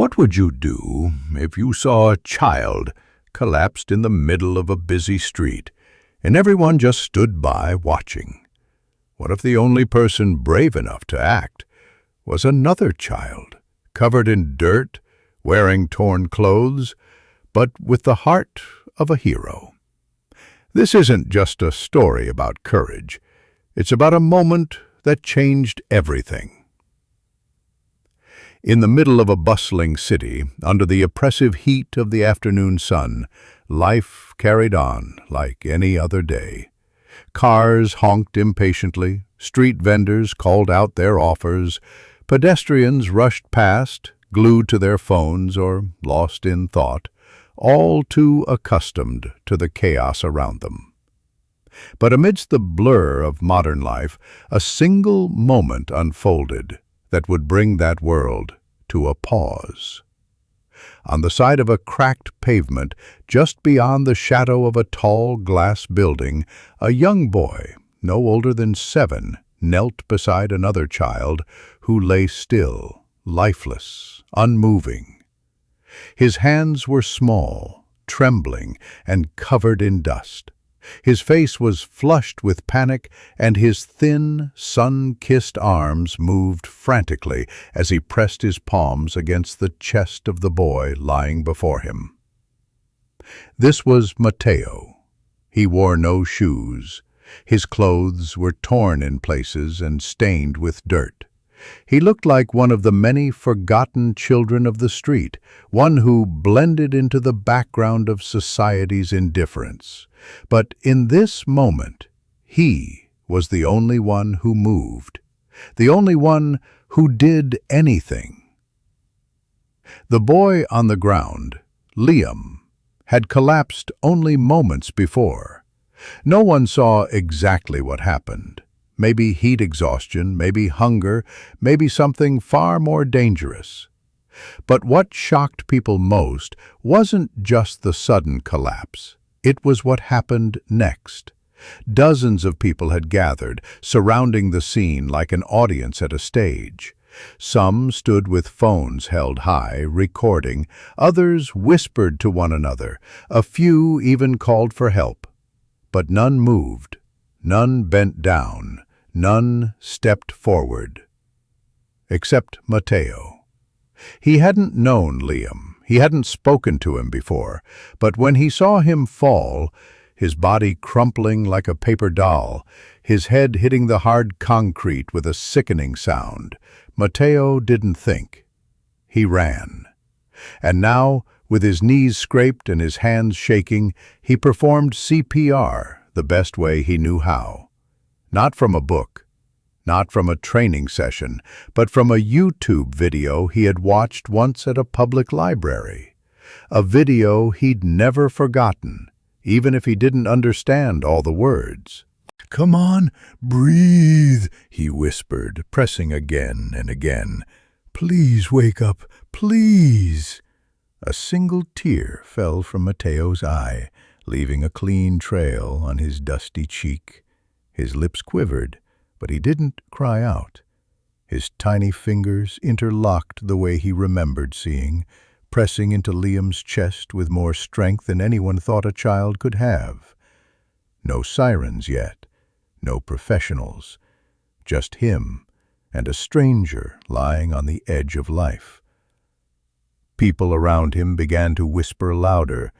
What would you do if you saw a child collapsed in the middle of a busy street and everyone just stood by watching? What if the only person brave enough to act was another child, covered in dirt, wearing torn clothes, but with the heart of a hero? This isn't just a story about courage. It's about a moment that changed everything. In the middle of a bustling city, under the oppressive heat of the afternoon sun, life carried on like any other day. Cars honked impatiently, street vendors called out their offers, pedestrians rushed past, glued to their phones or lost in thought, all too accustomed to the chaos around them. But amidst the blur of modern life, a single moment unfolded that would bring that world to a pause. On the side of a cracked pavement, just beyond the shadow of a tall glass building, a young boy, no older than 7, knelt beside another child who lay still, lifeless, unmoving. His hands were small, trembling, and covered in dust. His face was flushed with panic, and his thin, sun-kissed arms moved frantically as he pressed his palms against the chest of the boy lying before him. This was Mateo. He wore no shoes. His clothes were torn in places and stained with dirt. He looked like one of the many forgotten children of the street, one who blended into the background of society's indifference. But in this moment, he was the only one who moved, the only one who did anything. The boy on the ground, Liam, had collapsed only moments before. No one saw exactly what happened. Maybe heat exhaustion, maybe hunger, maybe something far more dangerous. But what shocked people most wasn't just the sudden collapse. It was what happened next. Dozens of people had gathered, surrounding the scene like an audience at a stage. Some stood with phones held high, recording. Others whispered to one another. A few even called for help. But none moved. None bent down. None stepped forward. Except Mateo. He hadn't known Liam. He hadn't spoken to him before, but when he saw him fall, his body crumpling like a paper doll, his head hitting the hard concrete with a sickening sound, Mateo didn't think. He ran. And now, with his knees scraped and his hands shaking, he performed CPR the best way he knew how. Not from a book, not from a training session, but from a YouTube video he had watched once at a public library. A video he'd never forgotten, even if he didn't understand all the words. "Come on, breathe," he whispered, pressing again and again. "Please wake up, please." A single tear fell from Mateo's eye, leaving a clean trail on his dusty cheek. His lips quivered, but he didn't cry out. His tiny fingers interlocked the way he remembered seeing, pressing into Liam's chest with more strength than anyone thought a child could have. No sirens yet, no professionals, just him and a stranger lying on the edge of life. People around him began to whisper louder.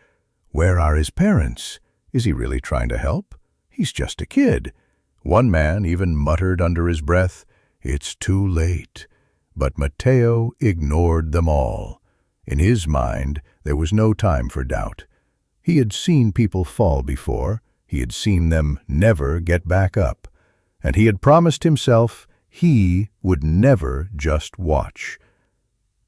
"Where are his parents? Is he really trying to help? He's just a kid." One man even muttered under his breath, "It's too late." But Mateo ignored them all. In his mind, there was no time for doubt. He had seen people fall before. He had seen them never get back up. And he had promised himself he would never just watch.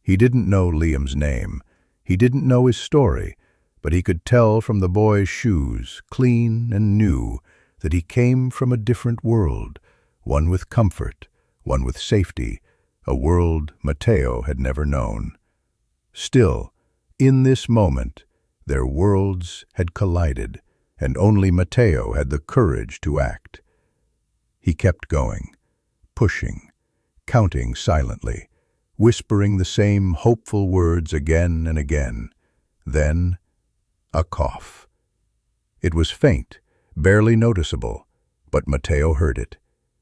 He didn't know Liam's name. He didn't know his story. But he could tell from the boy's shoes, clean and new, that he came from a different world, one with comfort, one with safety, a world Mateo had never known. Still, in this moment, their worlds had collided, and only Mateo had the courage to act. He kept going, pushing, counting silently. whispering the same hopeful words again and again. Then, a cough. It was faint, barely noticeable, but Mateo heard it.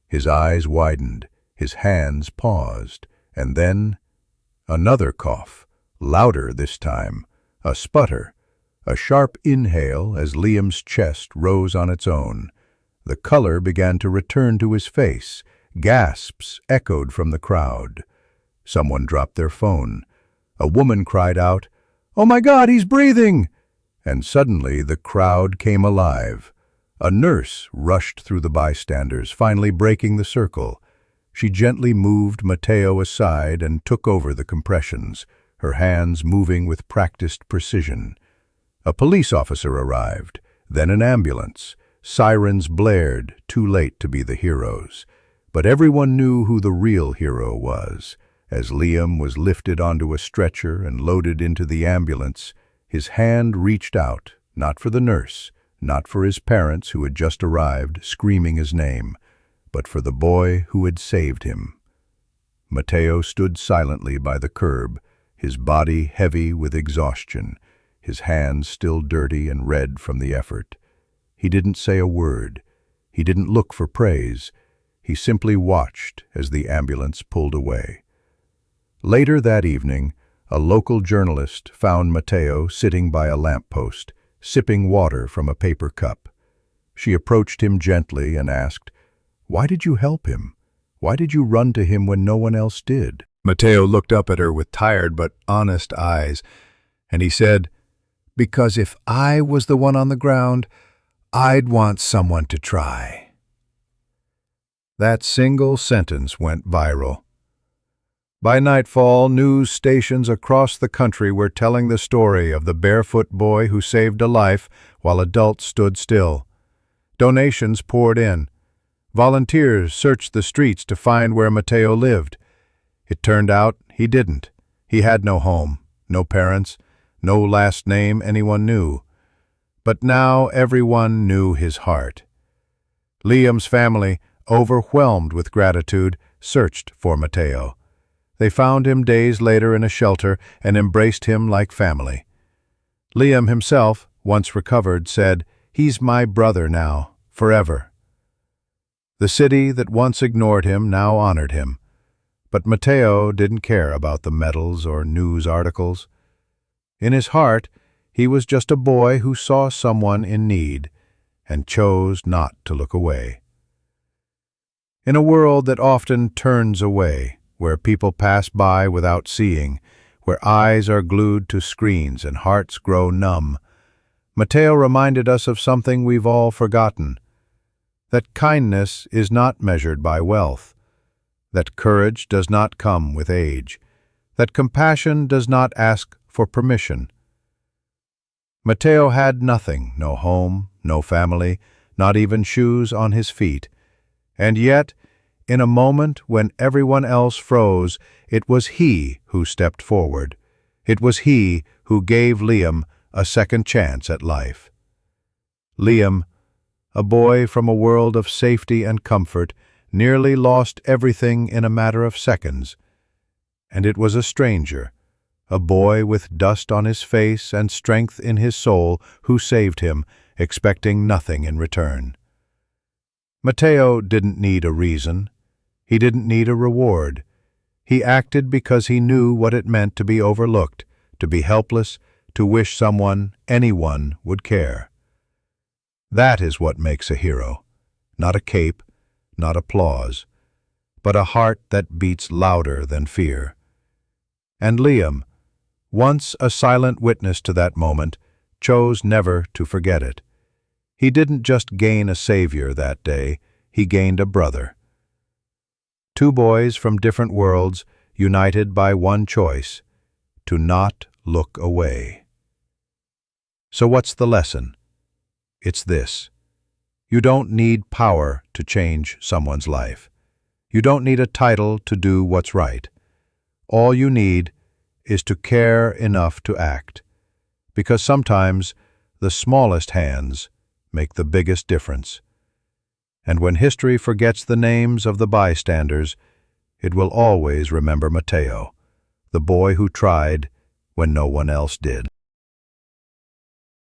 His eyes widened, his hands paused, and then another cough, louder this time, a sputter, a sharp inhale as Liam's chest rose on its own. The color began to return to his face. Gasps echoed from the crowd. Someone dropped their phone. A woman cried out, "Oh my God, he's breathing!" And suddenly the crowd came alive. A nurse rushed through the bystanders, finally breaking the circle. She gently moved Mateo aside and took over the compressions, her hands moving with practiced precision. A police officer arrived, then an ambulance. Sirens blared, too late to be the heroes. But everyone knew who the real hero was. As Liam was lifted onto a stretcher and loaded into the ambulance, his hand reached out, not for the nurse, not for his parents who had just arrived, screaming his name, but for the boy who had saved him. Mateo stood silently by the curb, his body heavy with exhaustion, his hands still dirty and red from the effort. He didn't say a word. He didn't look for praise. He simply watched as the ambulance pulled away. Later that evening, a local journalist found Mateo sitting by a lamppost, sipping water from a paper cup. She approached him gently and asked, "Why did you help him? Why did you run to him when no one else did?" Mateo looked up at her with tired but honest eyes, and he said, "Because if I was the one on the ground, I'd want someone to try." That single sentence went viral. By nightfall, news stations across the country were telling the story of the barefoot boy who saved a life while adults stood still. Donations poured in. Volunteers searched the streets to find where Mateo lived. It turned out he didn't. He had no home, no parents, no last name anyone knew. But now everyone knew his heart. Liam's family, overwhelmed with gratitude, searched for Mateo. They found him days later in a shelter and embraced him like family. Liam himself, once recovered, said, "He's my brother now, forever." The city that once ignored him now honored him. But Mateo didn't care about the medals or news articles. In his heart, he was just a boy who saw someone in need and chose not to look away. In a world that often turns away, where people pass by without seeing, where eyes are glued to screens and hearts grow numb, Mateo reminded us of something we've all forgotten, that kindness is not measured by wealth, that courage does not come with age, that compassion does not ask for permission. Mateo had nothing, no home, no family, not even shoes on his feet, and yet, in a moment when everyone else froze, it was he who stepped forward. It was he who gave Liam a second chance at life. Liam, a boy from a world of safety and comfort, nearly lost everything in a matter of seconds. And it was a stranger, a boy with dust on his face and strength in his soul, who saved him, expecting nothing in return. Mateo didn't need a reason. He didn't need a reward. He acted because he knew what it meant to be overlooked, to be helpless, to wish someone, anyone, would care. That is what makes a hero. Not a cape, not applause, but a heart that beats louder than fear. And Liam, once a silent witness to that moment, chose never to forget it. He didn't just gain a savior that day, he gained a brother. Two boys from different worlds, united by one choice, to not look away. So what's the lesson? It's this. You don't need power to change someone's life. You don't need a title to do what's right. All you need is to care enough to act, because sometimes the smallest hands make the biggest difference. And when history forgets the names of the bystanders, it will always remember Mateo, the boy who tried when no one else did.